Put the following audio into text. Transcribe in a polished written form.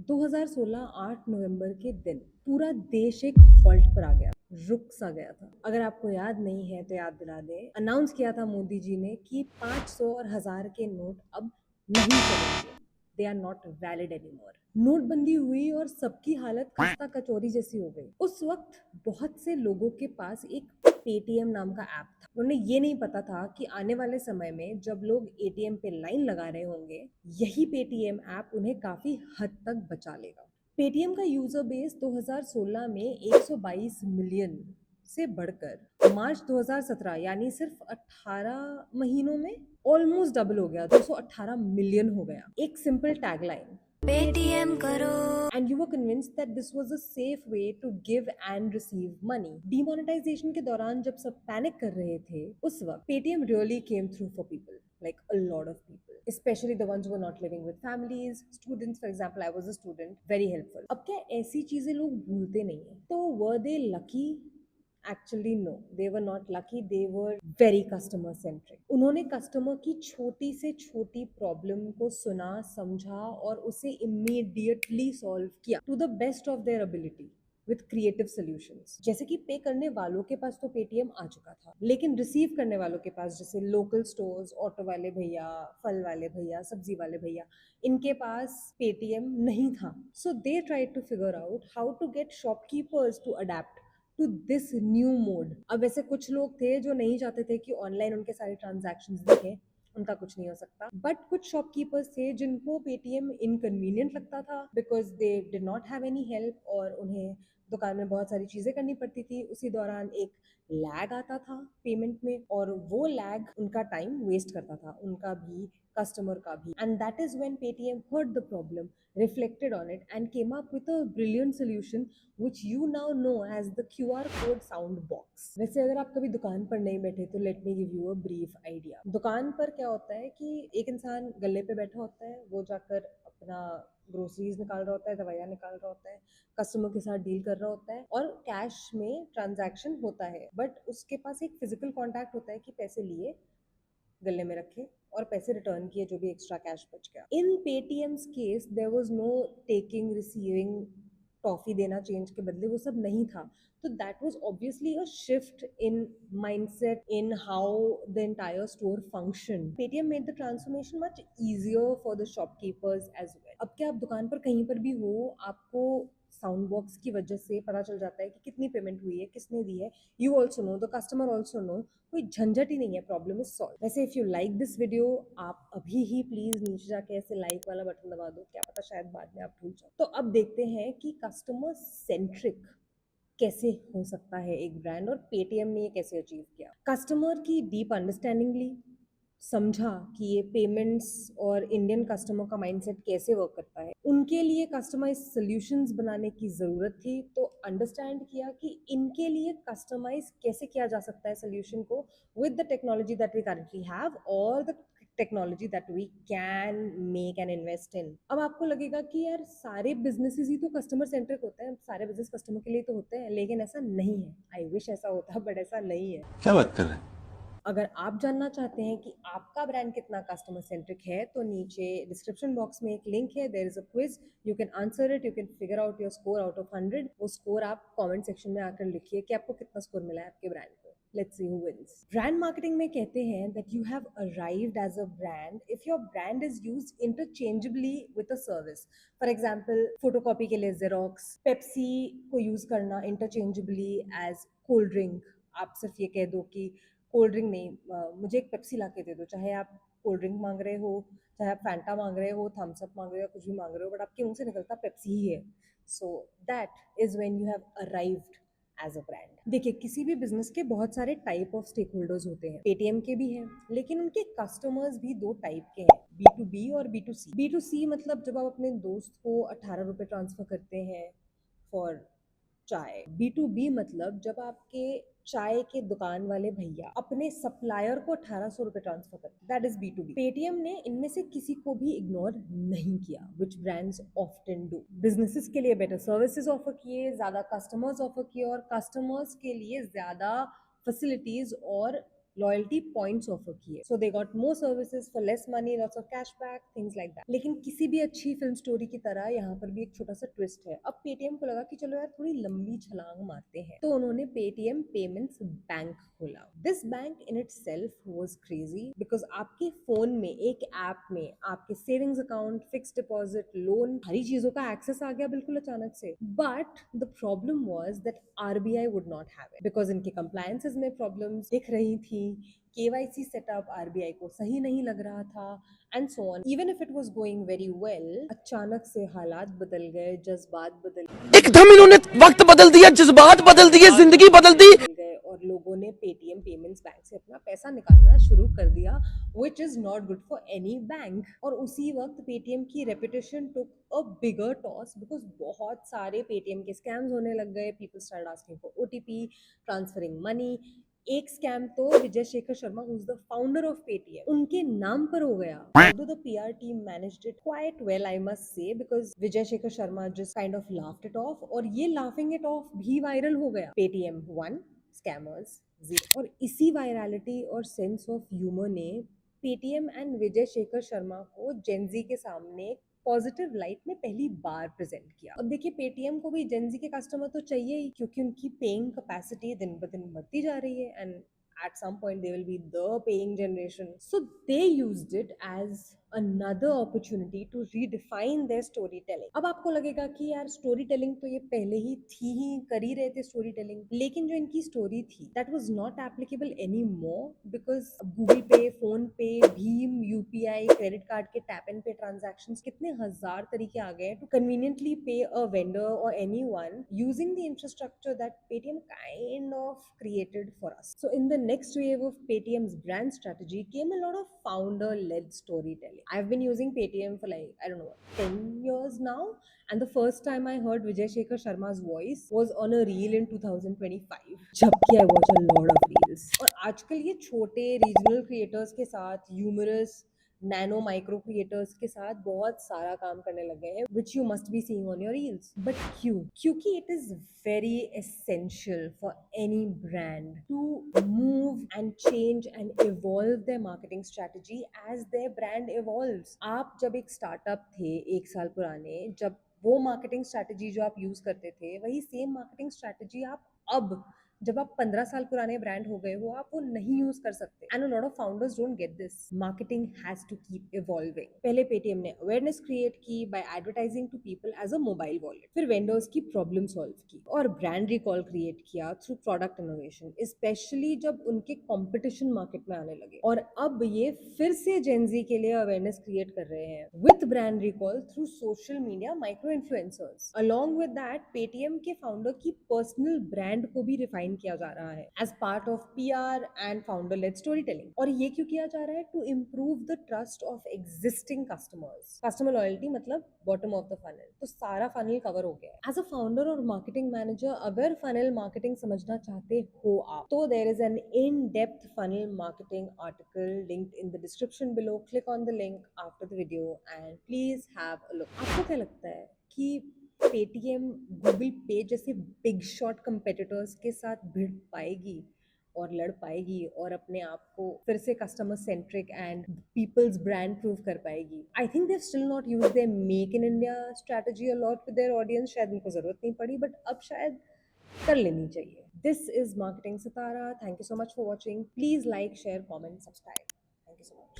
2016 8 नवंबर के दिन पूरा देश एक हॉल्ट पर आ गया, रुक सा गया था। अगर आपको याद नहीं है तो याद दिला दें। अनाउंस किया था मोदी जी ने कि 500 और 1000 के नोट अब नहीं चलेंगे। They are not valid anymore. नोटबंदी हुई और सबकी हालत खस्ता कचौरी जैसी हो गई। उस वक्त बहुत से लोगों के पास एक पेटीएम नाम का ऐप था। उन्हें ये नहीं पता था कि आने वाले समय में जब लोग एटीएम पे लाइन लगा रहे होंगे, यही पेटीएम ऐप उन्हें काफी हद तक बचा लेगा। पेटीएम का यूजर बेस 2016 में 122 मिलियन से बढ़कर मार्च 2017 यानी सिर्फ 18 महीनों में ऑलमोस्ट डबल हो गया, 218 मिलियन हो गया। एक सिंपल टैगलाइन, पेटीएम करो, and you were convinced that this was a safe way to give and receive money. Demonetisation के दौरान जब सब पैनिक कर रहे थे, उस वक्त Paytm really came through for people, like a lot of people, especially the ones who were not living with families, students. For example, I was a student, very helpful. अब क्या ऐसी चीजें लोग भूलते नहीं है? तो were they lucky? Actually no, they were not lucky, they were very customer centric. उन्होंने कस्टमर की छोटी से छोटी प्रॉब्लम को सुना, समझा और उसे इमीडिएटली सॉल्व किया to the best of their ability with creative solutions. जैसे कि पे करने वालों के पास तो पेटीएम आ चुका था, लेकिन रिसीव करने वालों के पास, जैसे लोकल स्टोर्स, ऑटो वाले भैया, फल वाले भैया, सब्जी वाले भैया, इनके पास पेटीएम नहीं था। So they try to figure out how to get shopkeepers to adapt to this new mode. अब ऐसे कुछ लोग थे जो नहीं चाहते थे कि ऑनलाइन उनके सारे ट्रांजैक्शंस दिखे, उनका कुछ नहीं हो सकता। बट कुछ शॉपकीपर्स थे जिनको पेटीएम इनकन्वीनियंट लगता था, because they did not have any help और उन्हें दुकान में बहुत सारी चीजें करनी पड़ती थी। उसी दौरान एक लैग आता था पेमेंट में, और वो लैग उनका टाइम वेस्ट करता था, उनका भी, कस्टमर का भी। And that is when Paytm heard the problem, reflected on it and came up with a brilliant solution which you now know as the QR code sound box. वैसे अगर आप कभी दुकान पर नहीं बैठे तो let me give you a brief idea. दुकान पर क्या होता है कि एक इंसान गल्ले पे बैठा होता है, वो जाकर अपना ग्रोसरीज निकाल रहा होता है, दवाइयाँ निकाल रहा होता है, कस्टमर के साथ डील कर रहा होता है और कैश में ट्रांजैक्शन होता है, बट उसके पास एक फिजिकल कॉन्टैक्ट होता है कि पैसे लिए, गले में रखे और पैसे रिटर्न किए जो भी एक्स्ट्रा कैश बच गया। In Paytm's case there was no taking, receiving, toffee देना चेंज के बदले, वो सब नहीं था। तो that was obviously a shift in mindset, in how the entire store function. Paytm made the transformation much easier for the shopkeepers as well. अब क्या, आप दुकान पर कहीं पर भी हो, आपको साउंड बॉक्स की वजह से पता चल जाता है कि कितनी पेमेंट हुई है, किसने दी है। You also know, the customer also know, कोई झंझट ही नहीं है, प्रॉब्लम इज सॉल्व। वैसे if you like this video, आप अभी ही प्लीज नीचे जाके ऐसे लाइक वाला बटन दबा दो, क्या पता शायद बाद में आप भूल जाओ। तो अब देखते हैं कि कस्टमर सेंट्रिक कैसे हो सकता है एक ब्रांड, और पेटीएम ने ये कैसे अचीव किया। कस्टमर की डीप अंडरस्टैंडिंग ली, समझा कि ये पेमेंट्स और इंडियन कस्टमर का माइंडसेट कैसे वर्क करता है, उनके लिए कस्टमाइज सॉल्यूशंस बनाने की ज़रूरत थी। तो अंडरस्टैंड किया कि इनके लिए कस्टमाइज कैसे किया जा सकता है सॉल्यूशन को, with the technology that we currently have और the technology that we can make and invest in. अब आपको लगेगा कि यार सारे बिजनेसेस ही तो कस्टमर सेंट्रिक होते हैं, सारे बिजनेस कस्टमर के लिए तो होते हैं, लेकिन ऐसा नहीं है। आई विश ऐसा होता, बट ऐसा नहीं है। क्या बात कर रहे हैं? अगर आप जानना चाहते हैं कि आपका ब्रांड कितना कस्टमर सेंट्रिक है, तो नीचे डिस्क्रिप्शन बॉक्स में एक लिंक है, there is a quiz, you can answer it, you can figure out your score out of 100। वो स्कोर आप कमेंट सेक्शन में आकर लिखिए कि आपको कितना स्कोर मिला है आपके ब्रांड को। Let's see who wins. Brand marketing में कहते हैं that you have arrived as a brand if your brand is used interchangeably with a service. For example, photocopy के लिए जेरोक्स, पेप्सी को यूज करना इंटरचेंजेबली एज कोल्ड ड्रिंक। आप सिर्फ ये कह दो कि कोल्ड ड्रिंक नहीं, मुझे एक पेप्सी ला के दे दो, चाहे आप कोल्ड ड्रिंक मांग रहे हो, चाहे आप फैंटा मांग रहे हो, थम्स अप मांग रहे हो, कुछ भी मांग रहे हो, बट आपके मुंह से निकलता पेप्सी ही है। So that is when you have arrived as a brand. देखिए, किसी भी बिजनेस के बहुत सारे टाइप ऑफ स्टेक होल्डर्स होते हैं, पेटीएम के भी हैं, लेकिन उनके कस्टमर्स भी दो टाइप के हैं, बी टू बी और B to C. B to C मतलब जब आप अपने दोस्त को 18 रुपये ट्रांसफर करते हैं फॉर चाय। बी टू बी मतलब जब आपके चाय के दुकान वाले भैया अपने सप्लायर को 1800 रुपये ट्रांसफर करते, that is B to B. Paytm ने इनमें से किसी को भी इग्नोर नहीं किया, which brands often do. Businesses के लिए बेटर सर्विसेज ऑफर किए, ज्यादा कस्टमर्स ऑफर किए और कस्टमर्स के लिए ज्यादा फैसिलिटीज और लॉयल्टी पॉइंट्स ऑफर किए, so they got more services for less money, lots of cashback, things like that. लेकिन किसी भी अच्छी फिल्म स्टोरी की तरह यहाँ पर भी एक छोटा सा ट्विस्ट है। अब पेटीएम को लगा कि चलो यार थोड़ी लंबी छलांग मारते हैं, तो उन्होंने पेटीएम पेमेंट्स बैंक खोला। This bank in it self was crazy because आपके फोन में एक ऐप में आपके savings account, fix deposit, loan, सारी चीजों का एक्सेस आ गया बिल्कुल अचानक से। But the problem was that RBI would not have it because इनके कंप्लायंसेस में प्रॉब्लम्स दिख रही थी, केवाईसी सेटअप आरबीआई को सही नहीं लग रहा था, and so on. Even if it was going very well, अचानक से हालात बदल गए, जज्बात बदल एकदम इन्होंने वक्त बदल दिया, जज्बात बदल दिए, जिंदगी बदल दी। गए और लोगों ने पेटीएम पेमेंट्स बैंक से अपना पैसा निकालना शुरू कर दिया, which is not good for any bank. और उसी वक्त पेटीएम की reputation took a bigger toss because बहुत सारे पेटीएम के स्कैम्स होने लग गए। People start asking for OTP, transferring money. एक स्कैम तो Vijay Shekhar Sharma, who is the founder of Paytm, उनके नाम पर हो गया। Although the PR team managed it quite well, I must say, because Vijay Shekhar Sharma just kind of laughed it off, और ये laughing it off भी viral हो गया। Paytm 1, scammers 0। और इसी वायरलिटी और सेंस ऑफ ह्यूमर ने Paytm and विजय शेखर शर्मा को जेनजी के सामने पॉजिटिव लाइट में पहली बार प्रेजेंट किया। अब देखिए, पेटीएम को भी जेनजी के कस्टमर तो चाहिए ही, क्योंकि उनकी पेइंग कैपेसिटी दिन ब दिन बढ़ती जा रही है, and at some point they will be the paying generation. So they used it as another opportunity to redefine their storytelling. अब आपको लगेगा कि यार स्टोरी टेलिंग तो ये पहले ही थी, ही कर ही रहे थे स्टोरी टेलिंग, लेकिन जो इनकी स्टोरी थी that was not applicable anymore because Google पे, फोन पे, भीम, यूपीआई, क्रेडिट कार्ड के टैप एंड पे ट्रांजैक्शंस, कितने हजार तरीके आ गए टू कन्वीनियंटली पे अ वेंडर और anyone using the infrastructure that Paytm kind of created for us. So in the next wave of Paytm's brand strategy came a lot of founder-led storytelling. I've been using Paytm for like, I don't know, 10 years now. And the first time I heard Vijay Shekhar Sharma's voice was on a reel in 2025. जबकि I watch a lot of reels. और आजकल ये छोटे regional creators के साथ, humerus nano micro creators के साथ बहुत सारा काम करने लगे हैं, which you must be seeing on your reels. But क्यों? क्योंकि it is very essential for any brand to move and change and evolve their marketing strategy as their brand evolves. आप जब एक स्टार्टअप थे 1 साल पुराने, जब वो मार्केटिंग स्ट्रेटजी जो आप यूज करते थे, वही सेम मार्केटिंग स्ट्रेटजी आप अब जब आप 15 साल पुराने ब्रांड हो गए हो, आप वो नहीं यूज कर सकते। And a lot of founders don't get this. Marketing has to keep evolving. पहले पेटीएम ने अवेयरनेस क्रिएट की by advertising to people as a mobile wallet, फिर वेंडर्स की प्रॉब्लम सॉल्व की, और ब्रांड रिकॉल क्रिएट किया थ्रू प्रोडक्ट इनोवेशन, स्पेशली जब उनके कॉम्पिटिशन मार्केट में आने लगे। और अब ये फिर से जेनजी के लिए अवेयरनेस क्रिएट कर रहे हैं with brand recall through social media, micro influencers. Along with that, Paytm के फाउंडर की पर्सनल ब्रांड को भी रिफाइन किया जा रहा है as part of PR and founder led story telling. और ये क्यों किया जा रहा है? To improve the trust of existing customers. Customer loyalty मतलब बॉटम ऑफ द फनल, तो सारा फनल कवर हो गया है। एज अ फाउंडर और मार्केटिंग मैनेजर, अगर फनल मार्केटिंग समझना चाहते हो आप, तो there is an in depth funnel marketing article linked in the description below. Click on the link after the video and please have a look. आपको क्या लगता है कि पेटीएम गूगल पे जैसे बिग शॉट कंपेटिटर्स के साथ भिड़ पाएगी और लड़ पाएगी और अपने आप को फिर से customer centric and people's brand prove कर पाएगी? I think they still not use their Make in India strategy a lot with their audience. शायद उनको जरूरत नहीं पड़ी, बट अब शायद कर लेनी चाहिए। This is marketing Sitara. Thank you so much for watching. Please like, share, comment, subscribe. Thank you so much.